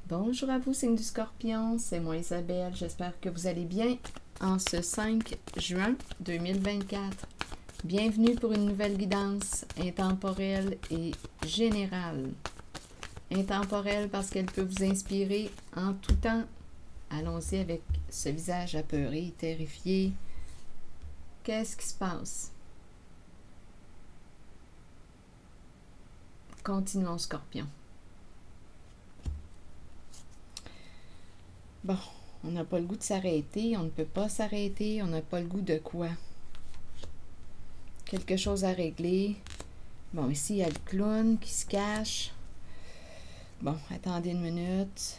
Bonjour à vous, signe du Scorpion, c'est moi Isabelle, j'espère que vous allez bien en ce 5 juin 2024. Bienvenue pour une nouvelle guidance intemporelle et générale. Intemporelle parce qu'elle peut vous inspirer en tout temps. Allons-y avec ce visage apeuré, terrifié. Qu'est-ce qui se passe? Continuons, Scorpion. Bon, on n'a pas le goût de s'arrêter, on ne peut pas s'arrêter, on n'a pas le goût de quoi? Quelque chose à régler. Bon, ici, il y a le clown qui se cache. Bon, attendez une minute.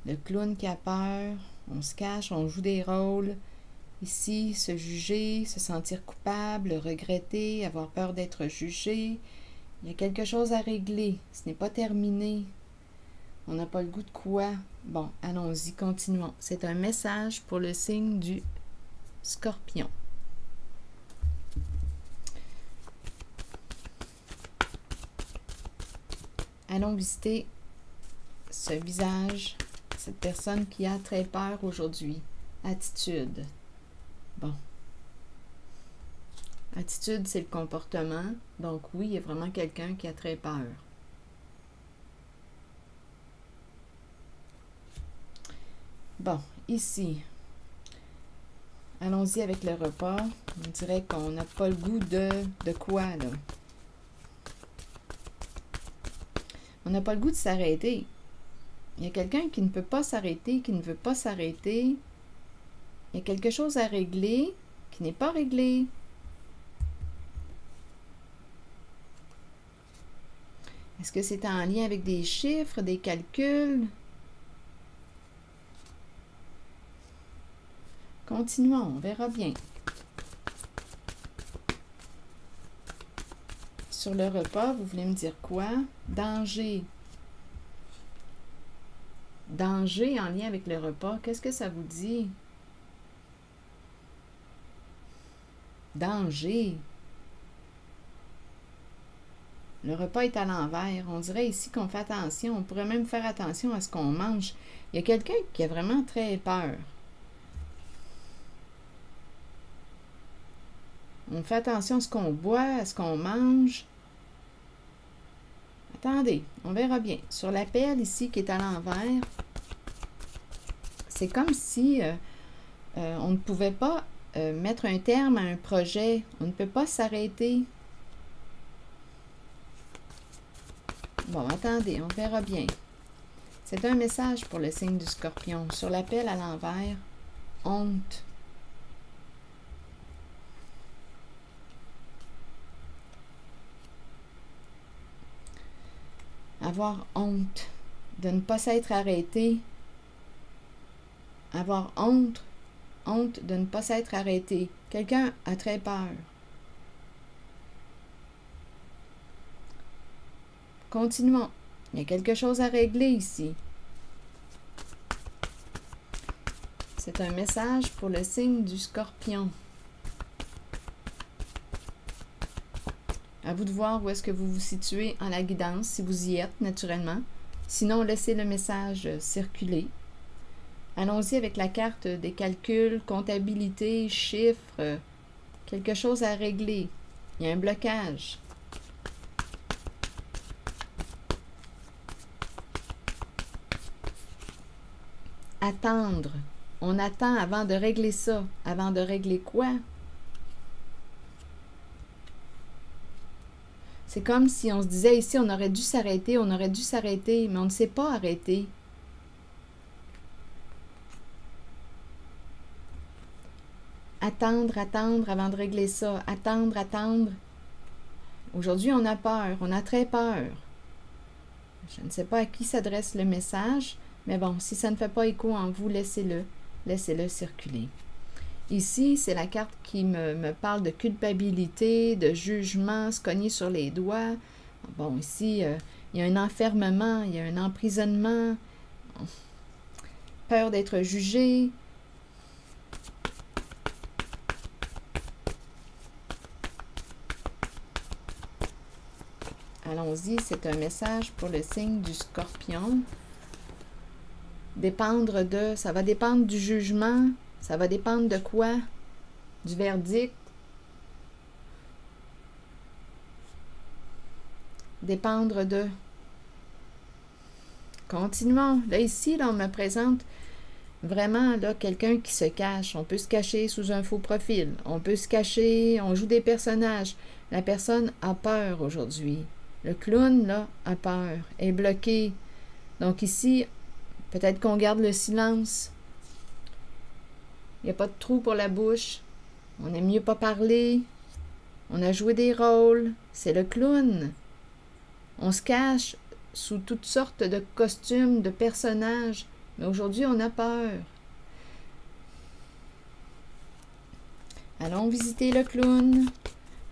Le clown qui a peur, on se cache, on joue des rôles. Ici, se juger, se sentir coupable, regretter, avoir peur d'être jugé. Il y a quelque chose à régler, ce n'est pas terminé. On n'a pas le goût de quoi? Bon, allons-y, continuons. C'est un message pour le signe du Scorpion. Allons visiter ce visage, cette personne qui a très peur aujourd'hui. Attitude. Bon. Attitude, c'est le comportement. Donc oui, il y a vraiment quelqu'un qui a très peur. Bon, ici, allons-y avec le repas. On dirait qu'on n'a pas le goût de quoi, là? On n'a pas le goût de s'arrêter. Il y a quelqu'un qui ne peut pas s'arrêter, qui ne veut pas s'arrêter. Il y a quelque chose à régler qui n'est pas réglé. Est-ce que c'est en lien avec des chiffres, des calculs? Continuons, on verra bien. Sur le repas, vous voulez me dire quoi? Danger. Danger en lien avec le repas, qu'est-ce que ça vous dit? Danger. Le repas est à l'envers. On dirait ici qu'on fait attention. On pourrait même faire attention à ce qu'on mange. Il y a quelqu'un qui a vraiment très peur. On fait attention à ce qu'on boit, à ce qu'on mange. Attendez, on verra bien. Sur la pelle ici qui est à l'envers, c'est comme si on ne pouvait pas mettre un terme à un projet. On ne peut pas s'arrêter. Bon, attendez, on verra bien. C'est un message pour le signe du Scorpion. Sur la pelle à l'envers, honte. Avoir honte de ne pas s'être arrêté. Avoir honte de ne pas s'être arrêté. Quelqu'un a très peur. Continuons. Il y a quelque chose à régler ici. C'est un message pour le signe du Scorpion. À vous de voir où est-ce que vous vous situez en la guidance, si vous y êtes naturellement. Sinon, laissez le message circuler. Allons-y avec la carte des calculs, comptabilité, chiffres. Quelque chose à régler. Il y a un blocage. Attendre. On attend avant de régler ça. Avant de régler quoi? C'est comme si on se disait ici, on aurait dû s'arrêter, mais on ne s'est pas arrêté. Attendre avant de régler ça. Attendre. Aujourd'hui, on a peur, on a très peur. Je ne sais pas à qui s'adresse le message, mais bon, si ça ne fait pas écho en vous, laissez-le circuler. Ici, c'est la carte qui me parle de culpabilité, de jugement, se cogner sur les doigts. Bon, ici, il y a un enfermement, il y a un emprisonnement, peur d'être jugé. Allons-y, c'est un message pour le signe du Scorpion. Dépendre de, ça va dépendre du jugement, ça va dépendre de quoi? Du verdict. Dépendre de. Continuons. Là, ici, là, on me présente vraiment là quelqu'un qui se cache. On peut se cacher sous un faux profil. On peut se cacher, on joue des personnages. La personne a peur aujourd'hui. Le clown, là, a peur, est bloqué. Donc ici, peut-être qu'on garde le silence. Il n'y a pas de trou pour la bouche. On aime mieux pas parler. On a joué des rôles. C'est le clown. On se cache sous toutes sortes de costumes, de personnages. Mais aujourd'hui, on a peur. Allons visiter le clown.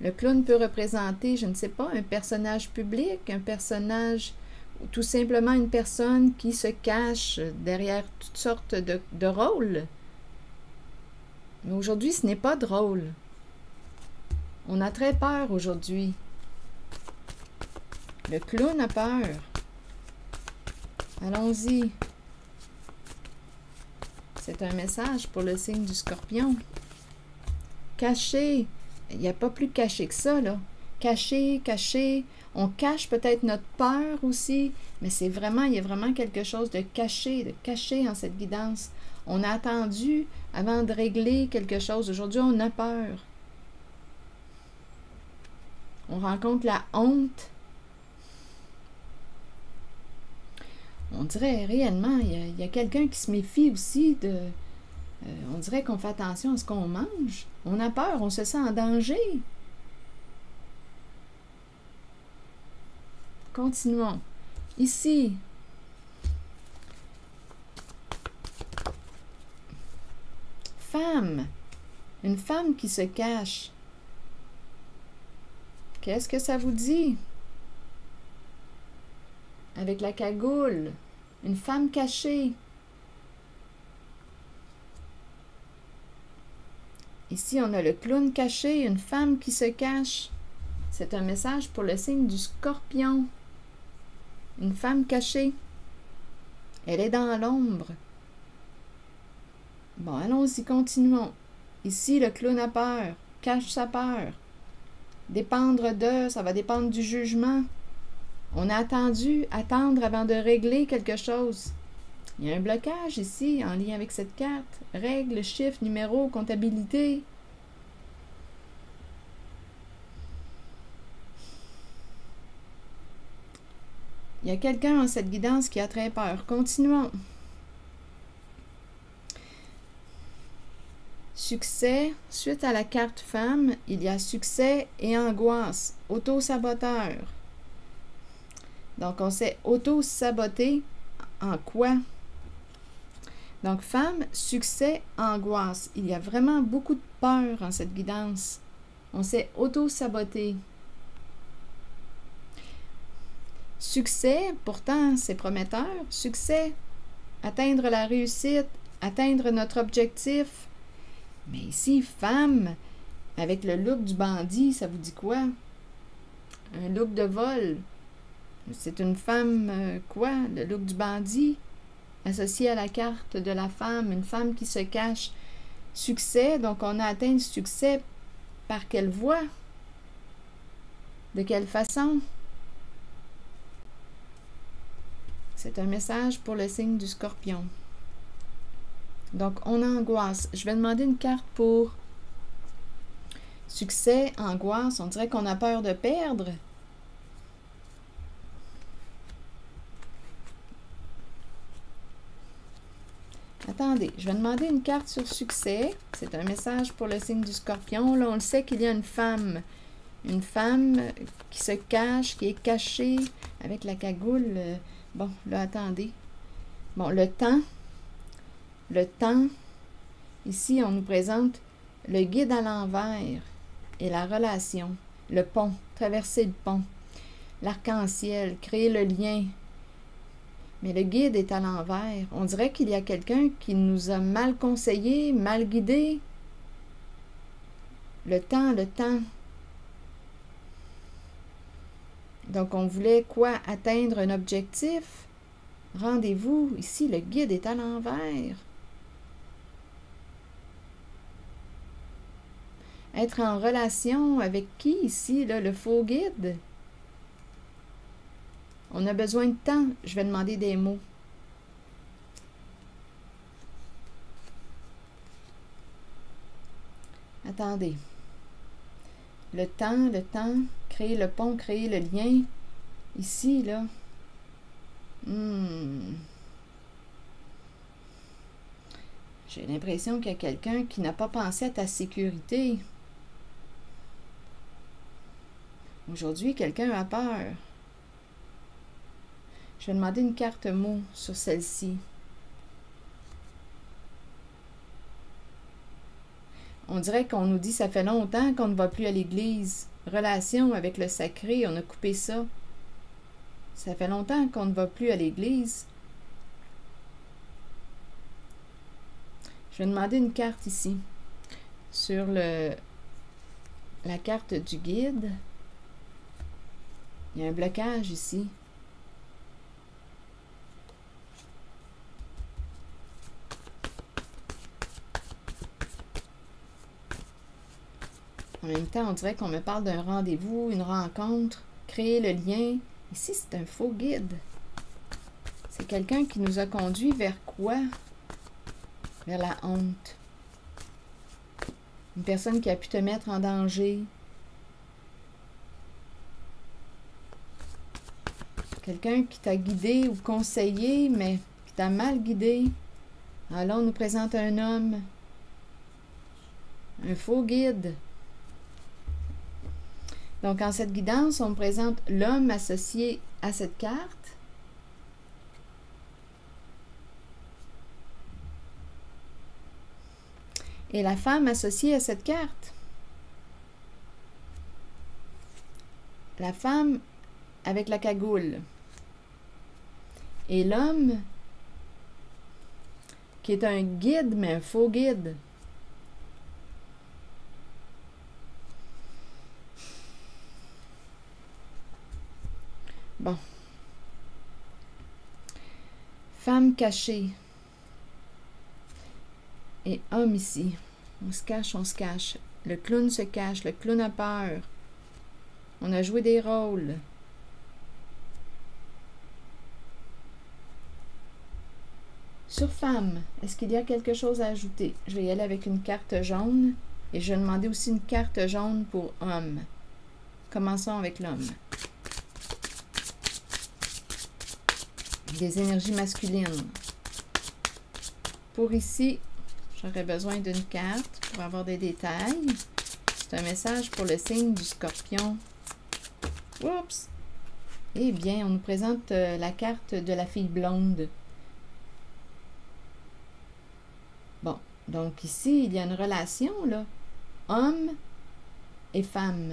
Le clown peut représenter, je ne sais pas, un personnage public, un personnage, ou tout simplement une personne qui se cache derrière toutes sortes de rôles. Mais aujourd'hui, ce n'est pas drôle. On a très peur aujourd'hui. Le clown a peur. Allons-y. C'est un message pour le signe du Scorpion. Caché. Il n'y a pas plus caché que ça, là. Caché, caché. On cache peut-être notre peur aussi, mais c'est vraiment, il y a vraiment quelque chose de caché en cette guidance. On a attendu avant de régler quelque chose. Aujourd'hui, on a peur. On rencontre la honte. On dirait réellement, il y a quelqu'un qui se méfie aussi de... on dirait qu'on fait attention à ce qu'on mange. On a peur, on se sent en danger. Continuons. Ici. Femme. Une femme qui se cache. Qu'est-ce que ça vous dit? Avec la cagoule. Une femme cachée. Ici, on a le clown caché, une femme qui se cache. C'est un message pour le signe du Scorpion. Une femme cachée. Elle est dans l'ombre. Bon, allons-y, continuons. Ici, le clown a peur. Cache sa peur. Dépendre de, ça va dépendre du jugement. On a attendre avant de régler quelque chose. Il y a un blocage ici, en lien avec cette carte. Règles, chiffres, numéros, comptabilité. Il y a quelqu'un en cette guidance qui a très peur. Continuons. Succès. Suite à la carte femme, il y a succès et angoisse. Auto-saboteur. Donc, on s'est auto-saboté en quoi? Donc, femme, succès, angoisse. Il y a vraiment beaucoup de peur en cette guidance. On s'est auto-saboté. Succès, pourtant, c'est prometteur. Succès, atteindre la réussite, atteindre notre objectif. Mais ici, femme, avec le look du bandit, ça vous dit quoi? Un look de vol. C'est une femme, quoi? Le look du bandit, associé à la carte de la femme, une femme qui se cache. Succès, donc on a atteint le succès par quelle voie? De quelle façon? C'est un message pour le signe du Scorpion. Donc, on angoisse. Je vais demander une carte pour succès, angoisse. On dirait qu'on a peur de perdre. Attendez, je vais demander une carte sur succès. C'est un message pour le signe du Scorpion. Là, on le sait qu'il y a une femme. Une femme qui se cache, qui est cachée avec la cagoule. Bon, là, attendez. Bon, le temps. Le temps. Ici, on nous présente le guide à l'envers et la relation. Le pont. Traverser le pont. L'arc-en-ciel. Créer le lien. Mais le guide est à l'envers. On dirait qu'il y a quelqu'un qui nous a mal conseillé, mal guidé. Le temps, le temps. Donc, on voulait quoi? Atteindre un objectif. Rendez-vous. Ici, le guide est à l'envers. Être en relation avec qui ici, là, le faux guide? On a besoin de temps. Je vais demander des mots. Attendez. Le temps, créer le pont, créer le lien. Ici, là. J'ai l'impression qu'il y a quelqu'un qui n'a pas pensé à ta sécurité. Aujourd'hui, quelqu'un a peur. Je vais demander une carte mot sur celle-ci. On dirait qu'on nous dit ça fait longtemps qu'on ne va plus à l'église. Relation avec le sacré, on a coupé ça. Ça fait longtemps qu'on ne va plus à l'église. Je vais demander une carte ici. Sur la carte du guide, il y a un blocage ici. En même temps, on dirait qu'on me parle d'un rendez-vous, une rencontre, créer le lien. Ici, c'est un faux guide. C'est quelqu'un qui nous a conduit vers quoi? Vers la honte. Une personne qui a pu te mettre en danger. Quelqu'un qui t'a guidé ou conseillé, mais qui t'a mal guidé. Alors, on nous présente un homme. Un faux guide. Donc, en cette guidance, on me présente l'homme associé à cette carte. Et la femme associée à cette carte. La femme avec la cagoule. Et l'homme qui est un guide, mais un faux guide. Bon. Femme cachée. Et homme ici. On se cache, on se cache. Le clown se cache, le clown a peur. On a joué des rôles. Sur femme, est-ce qu'il y a quelque chose à ajouter? Je vais y aller avec une carte jaune. Et je vais demander aussi une carte jaune pour homme. Commençons avec l'homme. Des énergies masculines. Pour ici, j'aurais besoin d'une carte pour avoir des détails. C'est un message pour le signe du Scorpion. Oups! Eh bien, on nous présente la carte de la fille blonde. Bon, donc ici, il y a une relation, là. Homme et femme.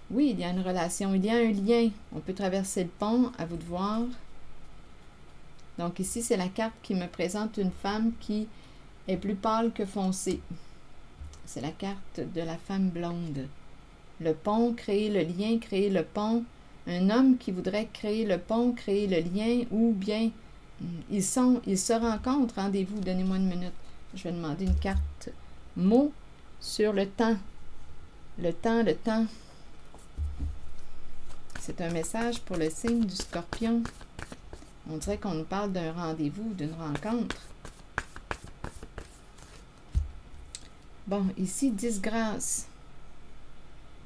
Oui, il y a une relation, il y a un lien. On peut traverser le pont, à vous de voir. Donc ici, c'est la carte qui me présente une femme qui est plus pâle que foncée. C'est la carte de la femme blonde. Le pont, créer le lien, créer le pont. Un homme qui voudrait créer le pont, créer le lien, ou bien ils se rencontrent. Rendez-vous, donnez-moi une minute. Je vais demander une carte mot sur le temps. Le temps, le temps. C'est un message pour le signe du Scorpion. On dirait qu'on nous parle d'un rendez-vous, d'une rencontre. Bon, ici, disgrâce.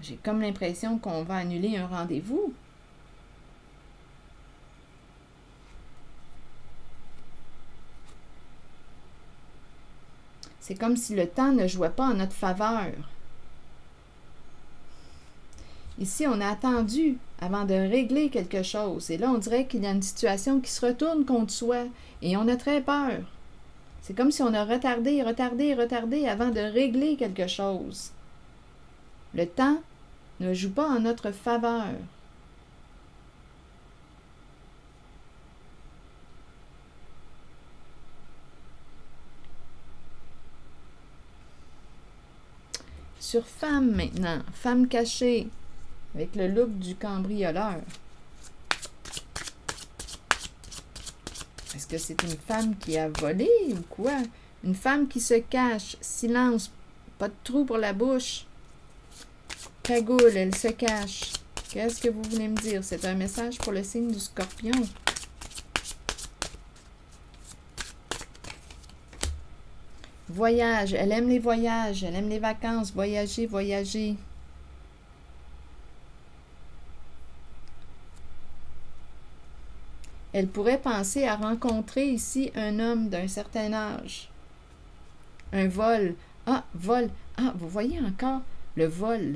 J'ai comme l'impression qu'on va annuler un rendez-vous. C'est comme si le temps ne jouait pas en notre faveur. Ici, on a attendu avant de régler quelque chose. Et là, on dirait qu'il y a une situation qui se retourne contre soi. Et on a très peur. C'est comme si on a retardé avant de régler quelque chose. Le temps ne joue pas en notre faveur. Sur femme maintenant. Femme cachée. Avec le look du cambrioleur. que c'est une femme qui a volé ou quoi? Une femme qui se cache. Silence. Pas de trou pour la bouche. Cagoule, elle se cache. Qu'est-ce que vous voulez me dire? C'est un message pour le signe du Scorpion. Voyage. Elle aime les voyages. Elle aime les vacances. Voyager, voyager. Elle pourrait penser à rencontrer ici un homme d'un certain âge. Un vol. Ah, vol. Ah, vous voyez encore le vol.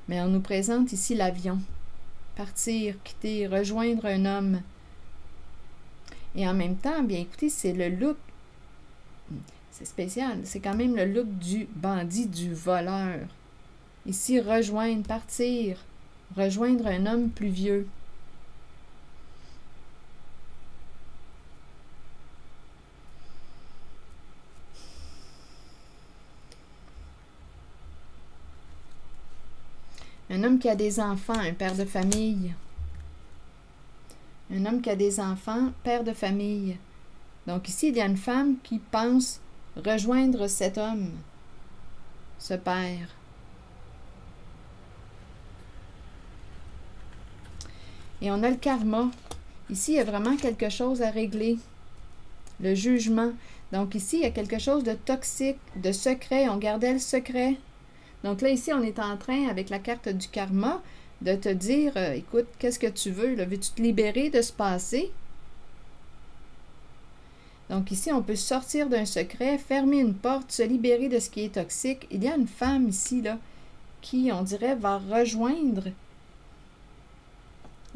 Mais on nous présente ici l'avion. Partir, quitter, rejoindre un homme. Et en même temps, bien écoutez, c'est le look. C'est spécial. C'est quand même le look du bandit, du voleur. Ici, rejoindre, partir. Rejoindre un homme plus vieux. Un homme qui a des enfants, un père de famille. Un homme qui a des enfants, père de famille. Donc ici, il y a une femme qui pense rejoindre cet homme, ce père. Et on a le karma. Ici, il y a vraiment quelque chose à régler. Le jugement. Donc ici, il y a quelque chose de toxique, de secret. On gardait le secret. Donc là, ici, on est en train, avec la carte du karma, de te dire, écoute, qu'est-ce que tu veux? Veux-tu te libérer de ce passé? Donc ici, on peut sortir d'un secret, fermer une porte, se libérer de ce qui est toxique. Il y a une femme ici, là, qui, on dirait, va rejoindre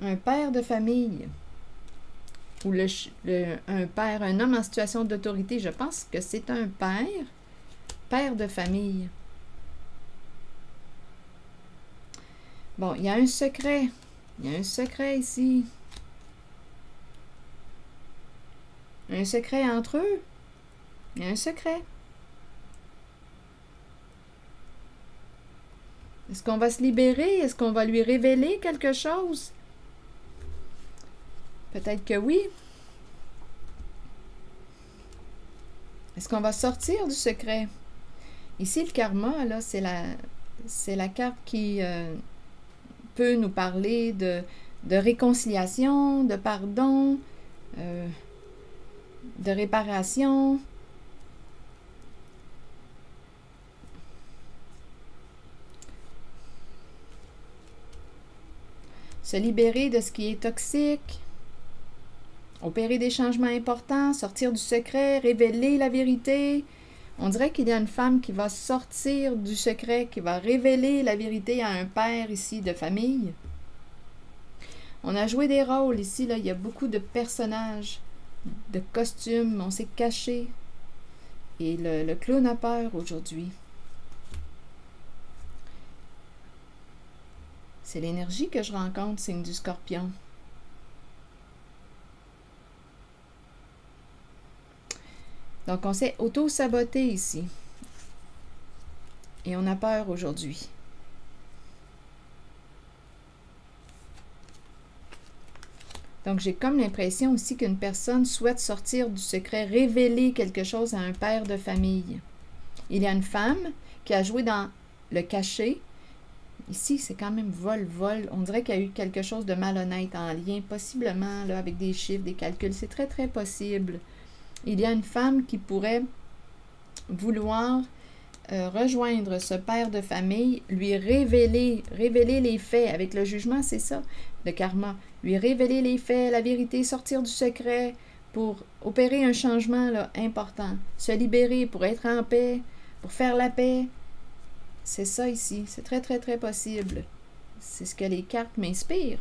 un père de famille. Ou un père, un homme en situation d'autorité. Je pense que c'est un père de famille. Bon, il y a un secret. Il y a un secret ici. Un secret entre eux. Il y a un secret. Est-ce qu'on va se libérer? Est-ce qu'on va lui révéler quelque chose? Peut-être que oui. Est-ce qu'on va sortir du secret? Ici, le karma, là, c'est la carte qui peut nous parler de réconciliation, de pardon, de réparation. Se libérer de ce qui est toxique. Opérer des changements importants, sortir du secret, révéler la vérité. On dirait qu'il y a une femme qui va sortir du secret, qui va révéler la vérité à un père ici de famille. On a joué des rôles ici, là, il y a beaucoup de personnages, de costumes, on s'est caché. Et le clown a peur aujourd'hui. C'est l'énergie que je rencontre, signe du Scorpion. Donc, on s'est auto-saboté ici. Et on a peur aujourd'hui. Donc, j'ai comme l'impression aussi qu'une personne souhaite sortir du secret, révéler quelque chose à un père de famille. Il y a une femme qui a joué dans le cachet. Ici, c'est quand même vol. On dirait qu'il y a eu quelque chose de malhonnête en lien, possiblement là, avec des chiffres, des calculs. C'est très, très possible. Il y a une femme qui pourrait vouloir rejoindre ce père de famille, lui révéler les faits. Avec le jugement, c'est ça, le karma. Lui révéler les faits, la vérité, sortir du secret pour opérer un changement là, important. Se libérer pour être en paix, pour faire la paix. C'est ça ici. C'est très, très, très possible. C'est ce que les cartes m'inspirent.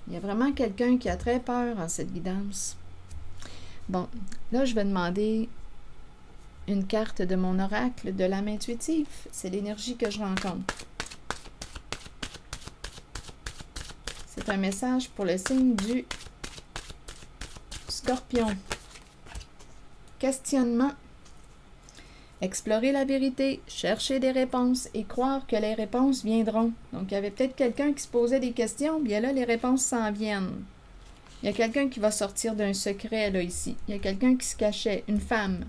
Il y a vraiment quelqu'un qui a très peur en cette guidance. Bon, là, je vais demander une carte de mon oracle de l'âme intuitive. C'est l'énergie que je rencontre. C'est un message pour le signe du Scorpion. Questionnement. Explorer la vérité, chercher des réponses et croire que les réponses viendront. Donc, il y avait peut-être quelqu'un qui se posait des questions, bien là, les réponses s'en viennent. Il y a quelqu'un qui va sortir d'un secret, là, ici. Il y a quelqu'un qui se cachait, une femme.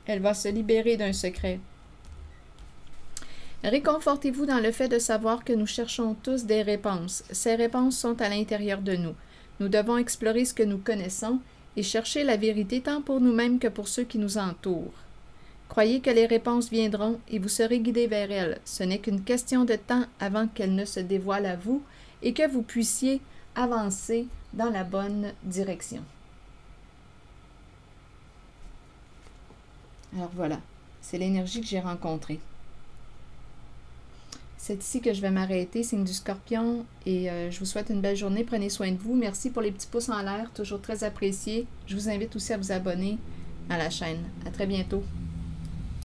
Elle va se libérer d'un secret. Réconfortez-vous dans le fait de savoir que nous cherchons tous des réponses. Ces réponses sont à l'intérieur de nous. Nous devons explorer ce que nous connaissons et chercher la vérité tant pour nous-mêmes que pour ceux qui nous entourent. Croyez que les réponses viendront et vous serez guidés vers elles. Ce n'est qu'une question de temps avant qu'elles ne se dévoilent à vous et que vous puissiez avancer dans la bonne direction. Alors voilà, c'est l'énergie que j'ai rencontrée. C'est ici que je vais m'arrêter, signe du Scorpion, et je vous souhaite une belle journée. Prenez soin de vous. Merci pour les petits pouces en l'air, toujours très apprécié. Je vous invite aussi à vous abonner à la chaîne. À très bientôt.